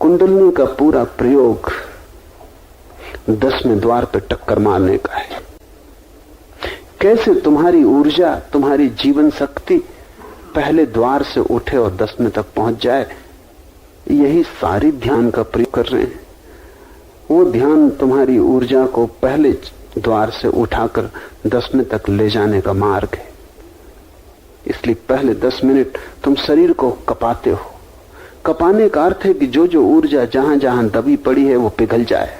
कुंडलनी का पूरा प्रयोग 10वें द्वार पर टक्कर मारने का है। कैसे तुम्हारी ऊर्जा, तुम्हारी जीवन शक्ति पहले द्वार से उठे और 10वें तक पहुंच जाए, यही सारी ध्यान का प्रयोग कर रहे हैं। वो ध्यान तुम्हारी ऊर्जा को पहले द्वार से उठाकर 10वें तक ले जाने का मार्ग है। इसलिए पहले 10 मिनट तुम शरीर को कपाते हो। कपाने का अर्थ है कि जो जो ऊर्जा जहां जहां दबी पड़ी है वो पिघल जाए,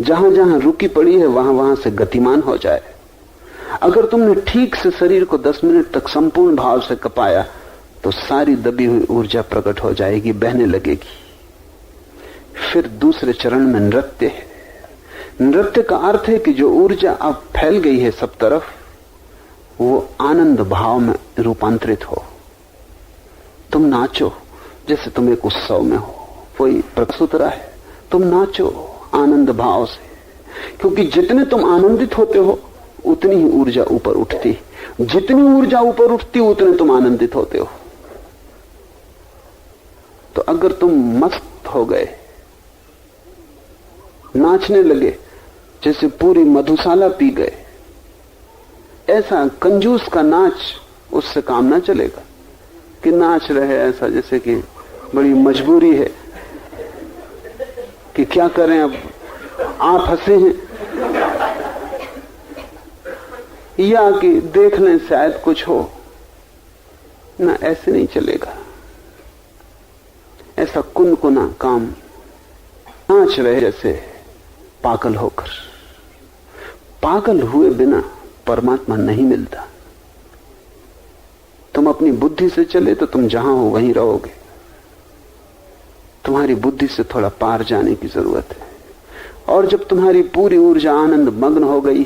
जहां जहां रुकी पड़ी है वहां वहां से गतिमान हो जाए। अगर तुमने ठीक से शरीर को 10 मिनट तक संपूर्ण भाव से कपाया तो सारी दबी हुई ऊर्जा प्रकट हो जाएगी, बहने लगेगी। फिर दूसरे चरण में नृत्य है। नृत्य का अर्थ है कि जो ऊर्जा अब फैल गई है सब तरफ, वो आनंद भाव में रूपांतरित हो। तुम नाचो जैसे तुम एक उत्सव में हो, कोई प्रस्तुत है, तुम नाचो आनंद भाव से, क्योंकि जितने तुम आनंदित होते हो उतनी ही ऊर्जा ऊपर उठती। जितनी ऊर्जा ऊपर उठती उतने तुम आनंदित होते हो। तो अगर तुम मस्त हो गए, नाचने लगे जैसे पूरी मधुशाला पी गए, ऐसा कंजूस का नाच, उससे काम ना चलेगा कि नाच रहे ऐसा जैसे कि बड़ी मजबूरी है कि क्या करें, अब आप हंसे हैं या कि देख लें शायद कुछ हो ना, ऐसे नहीं चलेगा। ऐसा कुनकुना काम, नाच रहे जैसे पागल होकर। पागल हुए बिना परमात्मा नहीं मिलता। तुम अपनी बुद्धि से चले तो तुम जहां हो वहीं रहोगे। तुम्हारी बुद्धि से थोड़ा पार जाने की जरूरत है। और जब तुम्हारी पूरी ऊर्जा आनंद मग्न हो गई,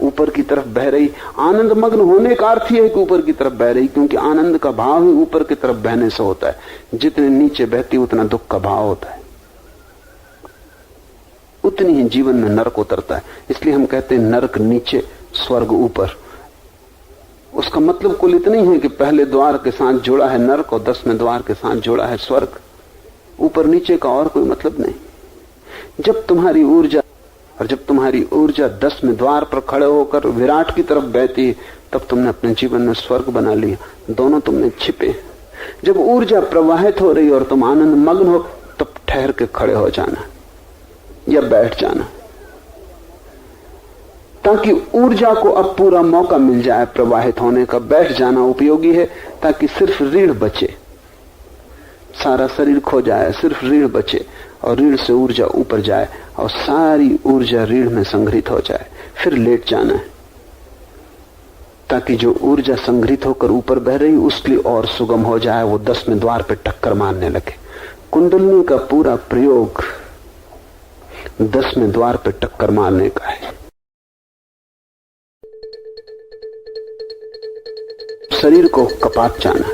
ऊपर की तरफ बह रही, आनंद मग्न होने का अर्थ यह है कि ऊपर की तरफ बह रही, क्योंकि आनंद का भाव ही ऊपर की तरफ बहने से होता है। जितने नीचे बहती उतना दुख का भाव होता है, उतनी ही जीवन में नरक उतरता है। इसलिए हम कहते हैं नरक नीचे, स्वर्ग ऊपर। उसका मतलब कुल इतना ही है कि पहले द्वार के साथ जुड़ा है नरक और 10वें द्वार के साथ जुड़ा है स्वर्ग। ऊपर नीचे का और कोई मतलब नहीं। जब तुम्हारी ऊर्जा 10वें द्वार पर खड़े होकर विराट की तरफ बहती है, तब तुमने अपने जीवन में स्वर्ग बना लिया। दोनों तुमने छिपे। जब ऊर्जा प्रवाहित हो रही और तुम आनंद मग्न हो, तब ठहर के खड़े हो जाना या बैठ जाना, ताकि ऊर्जा को अब पूरा मौका मिल जाए प्रवाहित होने का। बैठ जाना उपयोगी है ताकि सिर्फ रीढ़ बचे, सारा शरीर खो जाए, सिर्फ रीढ़ बचे और रीढ़ से ऊर्जा ऊपर जाए और सारी ऊर्जा रीढ़ में संग्रहित हो जाए। फिर लेट जाना है ताकि जो ऊर्जा संग्रहित होकर ऊपर बह रही उसके लिए और सुगम हो जाए, वो 10वें द्वार पर टक्कर मारने लगे। कुंडलनी का पूरा प्रयोग 10वें द्वार पर टक्कर मारने का है। शरीर को कपात जाना।